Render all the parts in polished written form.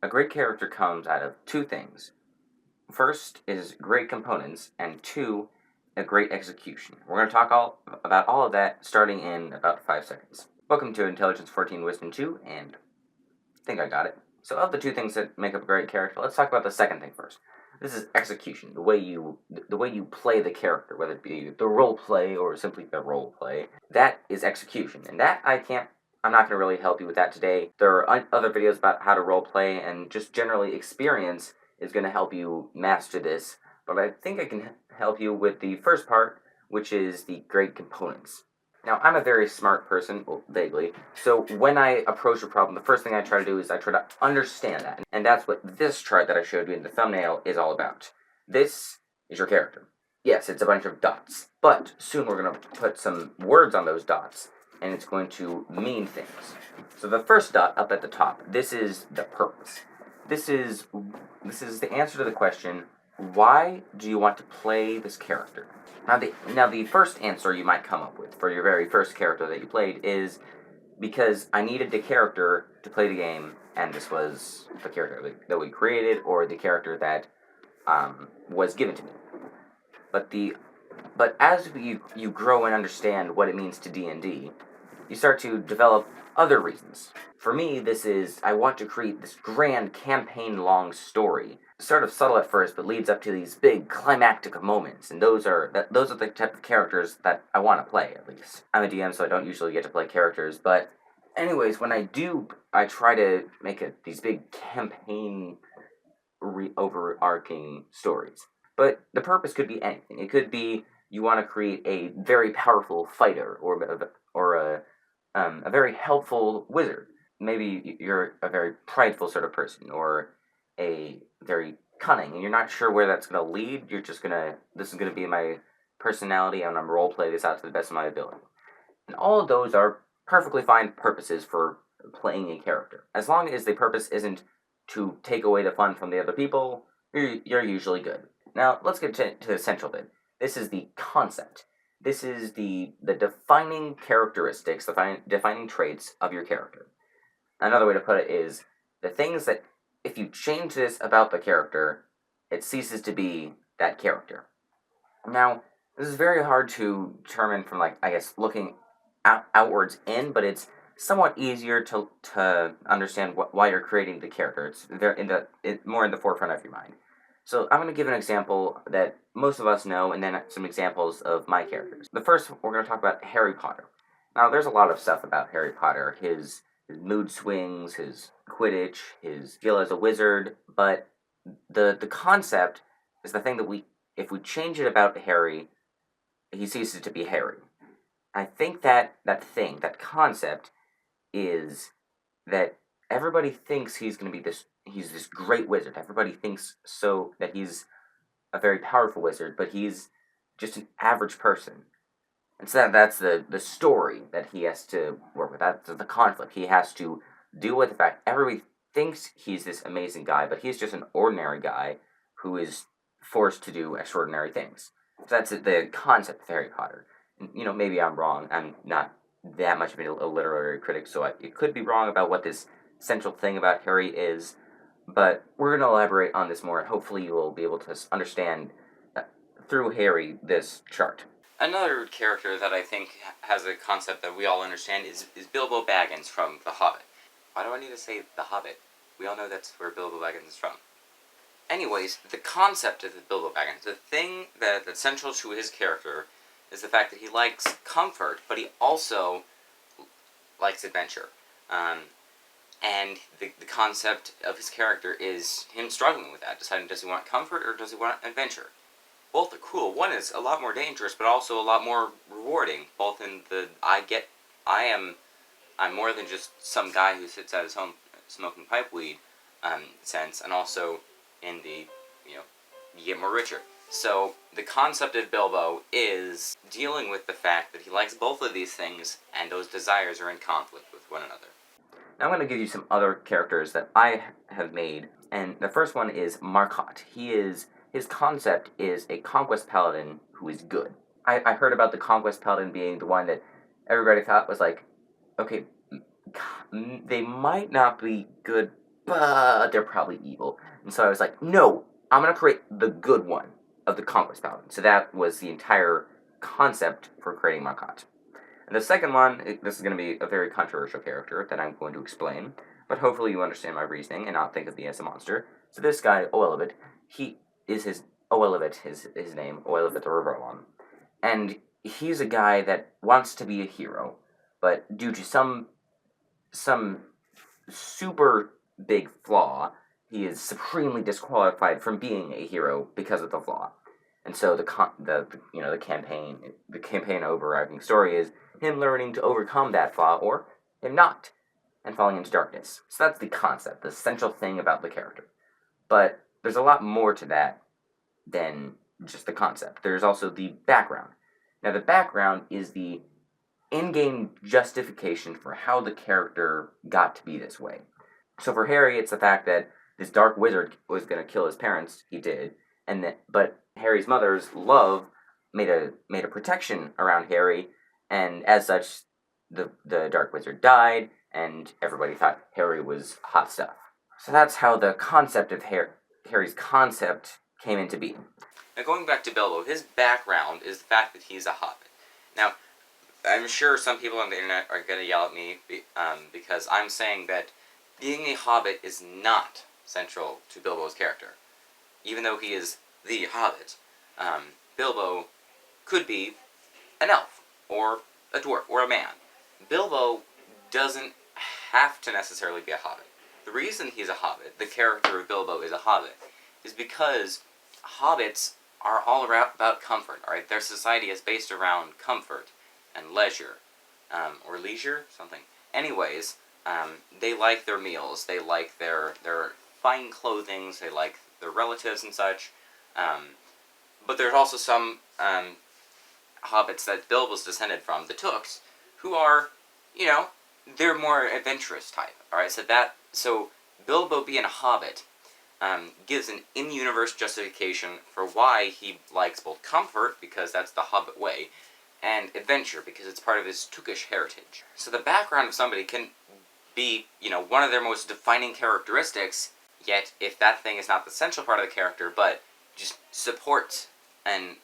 A great character comes out of two things. First is great components, and two, a great execution. We're going to talk about all of that starting in about 5 seconds. Welcome to Intelligence 14 Wisdom 2, and I think I got it. So of the two things that make up a great character, let's talk about the second thing first. This is execution, the way you play the character, whether it be the role play or simply the role play. That is execution, and that I'm not going to really help you with that today. There are other videos about how to role play, and just generally experience is going to help you master this. But I think I can help you with the first part, which is the great components. Now, I'm a very smart person, well, vaguely, so when I approach a problem, the first thing I try to do is I try to understand that. And that's what this chart that I showed you in the thumbnail is all about. This is your character. Yes, it's a bunch of dots, but soon we're going to put some words on those dots, and it's going to mean things. So the first dot up at the top, this is the purpose. This is the answer to the question, why do you want to play this character? Now the first answer you might come up with for your very first character that you played is because I needed the character to play the game, and this was the character that we created or the character that was given to me. But as you grow and understand what it means to D&D, you start to develop other reasons. For me, this is I want to create this grand campaign-long story. Sort of subtle at first, but leads up to these big climactic moments, and those are the type of characters that I want to play. At least I'm a DM, so I don't usually get to play characters. But anyways, when I do, I try to make these big campaign overarching stories. But the purpose could be anything. It could be you want to create a very powerful fighter, or a very helpful wizard. Maybe you're a very prideful sort of person, or a very cunning, and you're not sure where that's going to lead. This is going to be my personality, and I'm going to role play this out to the best of my ability. And all of those are perfectly fine purposes for playing a character. As long as the purpose isn't to take away the fun from the other people, you're usually good. Now, let's get to the essential bit. This is the concept. This is the defining characteristics, the defining traits of your character. Another way to put it is the things that, if you change this about the character, it ceases to be that character. Now, this is very hard to determine from, looking outwards in, but it's somewhat easier to understand why you're creating the character. It's more in the forefront of your mind. So I'm going to give an example that most of us know, and then some examples of my characters. The first, we're going to talk about Harry Potter. Now, there's a lot of stuff about Harry Potter. His mood swings, his Quidditch, his skill as a wizard, but the concept is the thing that if we change it about Harry, he ceases to be Harry. I think that that concept is that everybody thinks he's going to be he's this great wizard. Everybody thinks so that he's a very powerful wizard, but he's just an average person. And so that's the story that he has to work with. That's the conflict. He has to deal with the fact everybody thinks he's this amazing guy, but he's just an ordinary guy who is forced to do extraordinary things. So that's the concept of Harry Potter. And, maybe I'm wrong. I'm not that much of a literary critic, so it could be wrong about what this central thing about Harry is, but we're going to elaborate on this more, and hopefully you will be able to understand through Harry this chart. Another character that I think has a concept that we all understand is Bilbo Baggins from The Hobbit. Why do I need to say The Hobbit? We all know that's where Bilbo Baggins is from. Anyways, the concept of Bilbo Baggins, the thing that's central to his character is the fact that he likes comfort, but he also likes adventure. And the concept of his character is him struggling with that, deciding does he want comfort or does he want adventure. Both are cool. One is a lot more dangerous, but also a lot more rewarding. Both in I'm more than just some guy who sits at his home smoking pipeweed sense, and also in the, you get more richer. So the concept of Bilbo is dealing with the fact that he likes both of these things, and those desires are in conflict with one another. Now I'm going to give you some other characters that I have made, and the first one is Marcotte. His concept is a conquest paladin who is good. I heard about the conquest paladin being the one that everybody thought was like, okay, they might not be good but they're probably evil. And so I was like, no, I'm going to create the good one of the Conquest Paladin. So that was the entire concept for creating Marcotte. And the second one, this is going to be a very controversial character that I'm going to explain, but hopefully you understand my reasoning and not think of me as a monster. So this guy, Oelevit, he is Oelevit is his name, Oelevit the Reverlon. And he's a guy that wants to be a hero, but due to some super big flaw, he is supremely disqualified from being a hero because of the flaw. And so the campaign overarching story is him learning to overcome that flaw or him not and falling into darkness. So that's the concept, the essential thing about the character. But there's a lot more to that than just the concept. There's also the background. Now the background is the in-game justification for how the character got to be this way. So for Harry, it's the fact that this dark wizard was going to kill his parents. He did, but Harry's mother's love made a protection around Harry, and as such, the dark wizard died, and everybody thought Harry was hot stuff. So that's how the concept of Harry's concept came into being. Now going back to Bilbo, his background is the fact that he's a hobbit. Now, I'm sure some people on the internet are going to yell at me because I'm saying that being a hobbit is not central to Bilbo's character. Even though he is the hobbit, Bilbo could be an elf, or a dwarf, or a man. Bilbo doesn't have to necessarily be a hobbit. The reason he's a hobbit, the character of Bilbo is a hobbit, is because hobbits are all about comfort, alright? Their society is based around comfort and leisure, or leisure, something. Anyways, they like their meals, they like their fine clothings, they like their relatives and such, but there's also some hobbits that Bilbo's descended from, the Tooks, who are, they're more adventurous type, alright? So Bilbo being a hobbit gives an in-universe justification for why he likes both comfort, because that's the hobbit way, and adventure, because it's part of his Tookish heritage. So the background of somebody can be, one of their most defining characteristics, yet if that thing is not the essential part of the character, but just supports and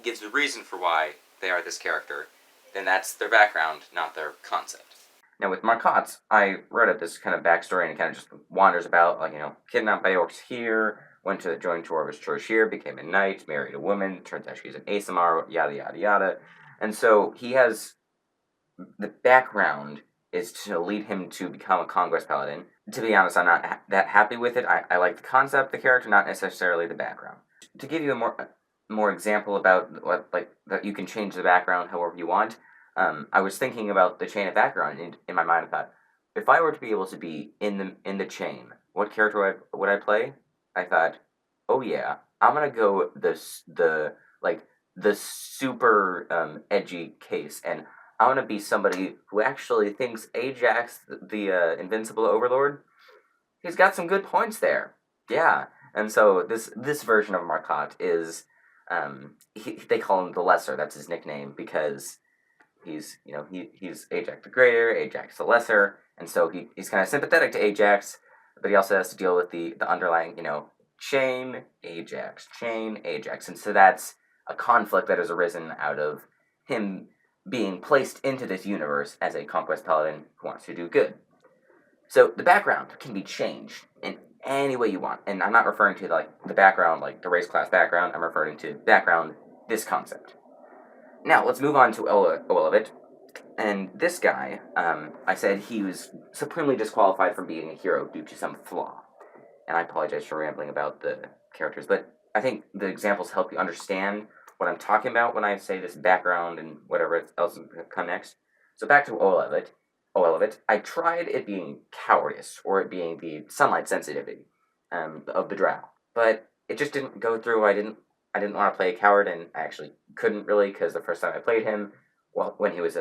gives the reason for why they are this character, then that's their background, not their concept. Now with Marcotte, I wrote up this kind of backstory and it kind of just wanders about, kidnapped by orcs here, went to join Dwarvish Church here, became a knight, married a woman, turns out she's an Asamar, yada yada yada. And so he has, the background is to lead him to become a Conquest Paladin. To be honest, I'm not that happy with it. I like the concept, the character, not necessarily the background. To give you a more example about what, that you can change the background however you want, I was thinking about the chain of background in my mind. I thought, if I were to be able to be in the chain, what character would I play? I thought, oh yeah, I'm gonna go the super edgy case, and I want to be somebody who actually thinks Ajax, the invincible overlord, he's got some good points there. Yeah, and so this version of Marcotte is, they call him the Lesser. That's his nickname because he's Ajax the Greater, Ajax the Lesser, and so he's kind of sympathetic to Ajax, but he also has to deal with the underlying chain Ajax, and so that's a conflict that has arisen out of him being placed into this universe as a Conquest Paladin who wants to do good. So the background can be changed in any way you want, and I'm not referring to the background, the race class background. I'm referring to background, this concept. Now let's move on to Oelevit, and this guy, I said he was supremely disqualified from being a hero due to some flaw, and I apologize for rambling about the characters, but I think the examples help you understand what I'm talking about when I say this background and whatever else will come next. So back to Oelevit, I tried it being cowardice, or it being the sunlight sensitivity of the drow, but it just didn't go through. I didn't want to play a coward, and I actually couldn't really, because the first time I played him, when he was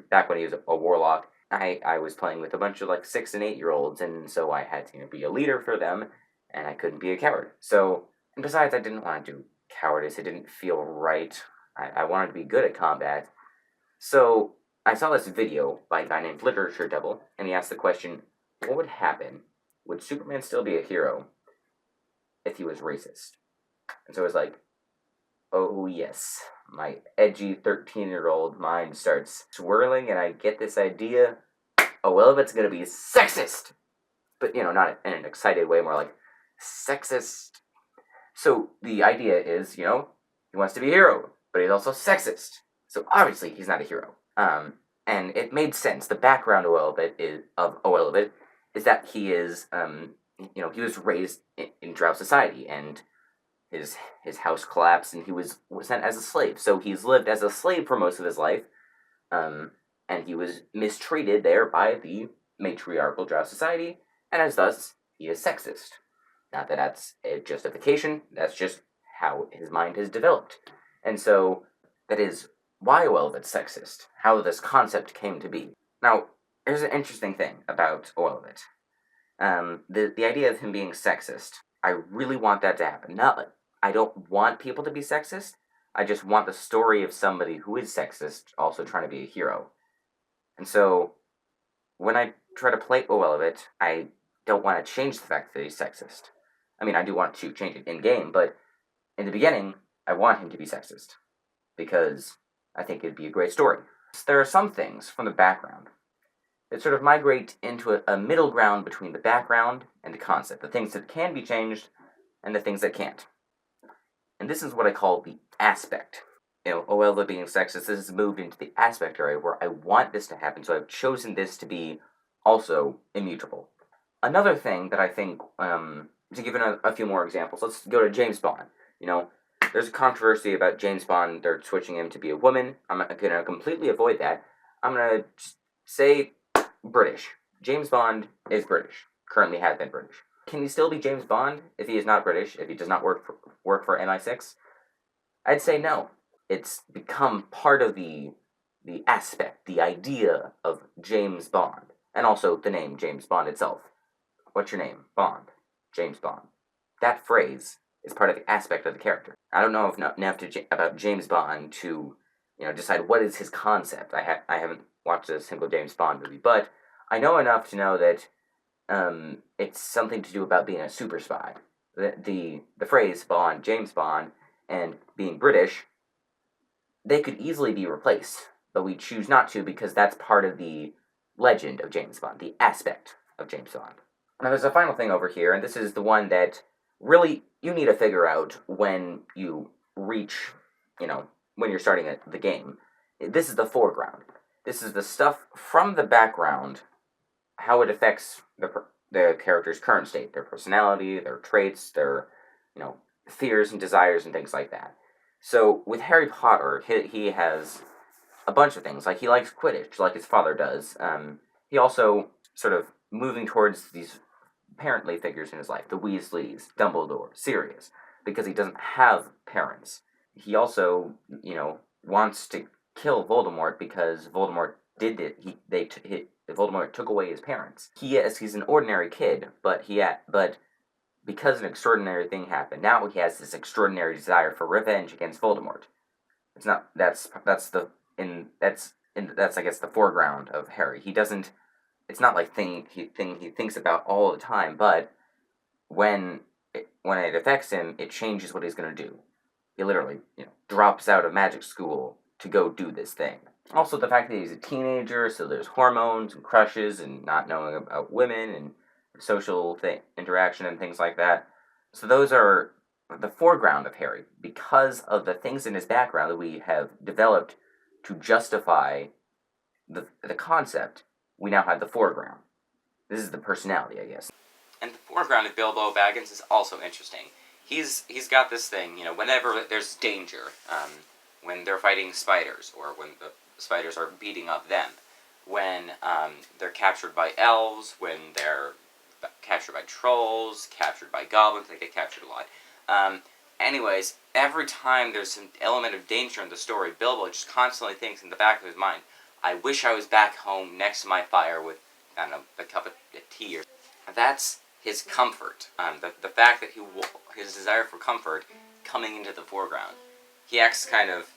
back when he was a warlock, I was playing with a bunch of 6 and 8 year olds, and so I had to be a leader for them, and I couldn't be a coward. So, and besides, I didn't want to do cowardice. It didn't feel right. I wanted to be good at combat. So I saw this video by a guy named Literature Devil, and he asked the question, what would happen would Superman still be a hero if he was racist? And so it's like, oh yes, my edgy 13-year-old mind starts swirling, and I get this idea. Oh, well, if it's gonna be sexist, but not in an excited way, more like sexist. So the idea is, he wants to be a hero, but he's also sexist. So obviously he's not a hero. And it made sense. The background of Oelibet is that he is, he was raised in drought society, and his house collapsed, and he was sent as a slave. So he's lived as a slave for most of his life, and he was mistreated there by the matriarchal drought society, and as thus he is sexist. Not that that's a justification, that's just how his mind has developed. And so that is why Oelibet's sexist, how this concept came to be. Now, there's an interesting thing about Oelibet. The idea of him being sexist, I really want that to happen. I don't want people to be sexist, I just want the story of somebody who is sexist also trying to be a hero. And so, when I try to play Oelibet, I don't want to change the fact that he's sexist. I mean, I do want to change it in-game, but in the beginning, I want him to be sexist, because I think it'd be a great story. There are some things from the background that sort of migrate into a middle ground between the background and the concept, the things that can be changed and the things that can't. And this is what I call the aspect. Oelibet being sexist, this has moved into the aspect area where I want this to happen, so I've chosen this to be also immutable. Another thing that I think, to give a few more examples, let's go to James Bond. There's a controversy about James Bond, they're switching him to be a woman. I'm going to completely avoid that. I'm going to say British. James Bond is British, currently has been British. Can he still be James Bond if he is not British, if he does not work for MI6? I'd say no. It's become part of the aspect, the idea of James Bond, and also the name James Bond itself. What's your name? Bond. James Bond. That phrase is part of the aspect of the character. I don't know enough about James Bond to, decide what is his concept. I haven't watched a single James Bond movie, but I know enough to know that it's something to do about being a super spy. The phrase Bond, James Bond, and being British, they could easily be replaced, but we choose not to because that's part of the legend of James Bond, the aspect of James Bond. Now there's a final thing over here, and this is the one that really you need to figure out when you reach, when you're starting the game. This is the foreground. This is the stuff from the background, how it affects the character's current state, their personality, their traits, their, fears and desires and things like that. So with Harry Potter, he has a bunch of things. Like, he likes Quidditch, like his father does. He also sort of moving towards these parently figures in his life, the Weasleys, Dumbledore, Sirius, because he doesn't have parents. He also, wants to kill Voldemort because Voldemort did it. Voldemort took away his parents. He's an ordinary kid, but because an extraordinary thing happened, now he has this extraordinary desire for revenge against Voldemort. It's not that's I guess the foreground of Harry. He doesn't. It's not like thing he thinks about all the time, but when it affects him, it changes what he's gonna do. He literally, drops out of magic school to go do this thing. Also, the fact that he's a teenager, so there's hormones and crushes and not knowing about women and social interaction and things like that. So those are the foreground of Harry. Because of the things in his background that we have developed to justify the concept, we now have the foreground. This is the personality, I guess. And the foreground of Bilbo Baggins is also interesting. He's got this thing, whenever there's danger, when they're fighting spiders, or when the spiders are beating up them, when they're captured by elves, when they're captured by trolls, captured by goblins, they get captured a lot. Anyways, every time there's some element of danger in the story, Bilbo just constantly thinks in the back of his mind, I wish I was back home next to my fire with, a cup of tea. That's his comfort. The fact that his desire for comfort coming into the foreground. He acts kind of,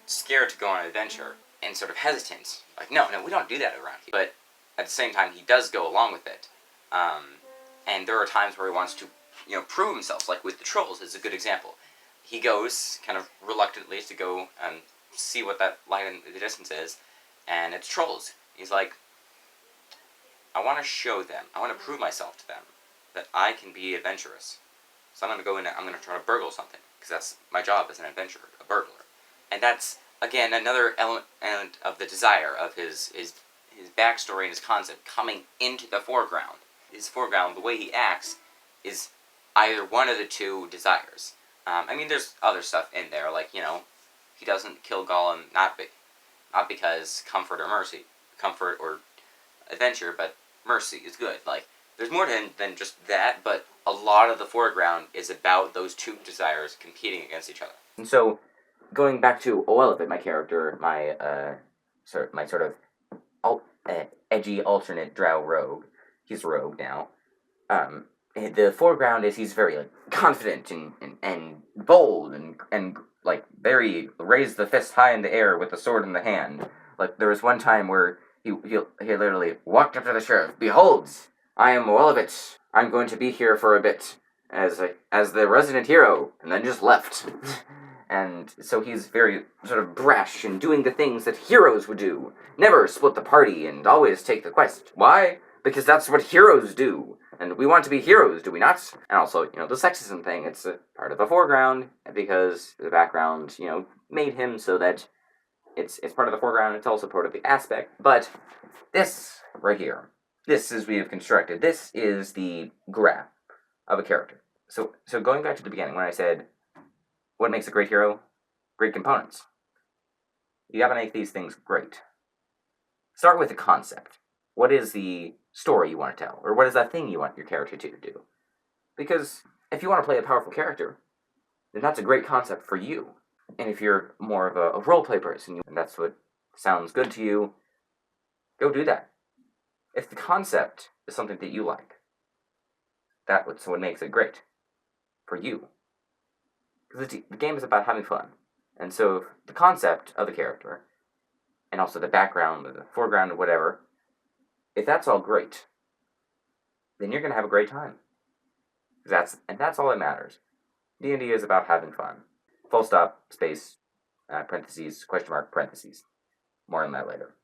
scared to go on an adventure and sort of hesitant. Like, no, we don't do that around here. But at the same time, he does go along with it. And there are times where he wants to, prove himself, like with the trolls is a good example. He goes, kind of reluctantly, to go see what that light in the distance is, and it's trolls. He's like, I want to show them, I want to prove myself to them, that I can be adventurous. So I'm going to go in and I'm going to try to burgle something, because that's my job as an adventurer, a burglar. And that's, again, another element of the desire of his backstory and his concept coming into the foreground. His foreground, the way he acts, is either one of the two desires. There's other stuff in there, like, he doesn't kill Gollum not because comfort or adventure, but mercy is good. Like, there's more to him than just that, but a lot of the foreground is about those two desires competing against each other. And so, going back to Oelevit, my character, my sort of edgy alternate drow rogue. He's a rogue now. The foreground is he's very confident and bold and very raised the fist high in the air with the sword in the hand. Like, there was one time where he literally walked up to the sheriff. Behold, I am Oelevit. I'm going to be here for a bit as the resident hero, and then just left. And so he's very sort of brash and doing the things that heroes would do. Never split the party and always take the quest. Why? Because that's what heroes do. And we want to be heroes, do we not? And also, the sexism thing, it's a part of the foreground, because the background, made him so that it's part of the foreground, it's also part of the aspect. But this right here, this is we have constructed, this is the graph of a character. So going back to the beginning, when I said, what makes a great hero? Great components. You gotta make these things great. Start with the concept. What is the story you want to tell? Or what is that thing you want your character to do? Because if you want to play a powerful character, then that's a great concept for you. And if you're more of a roleplay person, and that's what sounds good to you, go do that. If the concept is something that you like, that's what makes it great for you. Because the game is about having fun. And so the concept of the character, and also the background, the foreground, or whatever, if that's all great, then you're going to have a great time. That's all that matters. D&D is about having fun. Full stop, space, parentheses, question mark, parentheses. More on that later.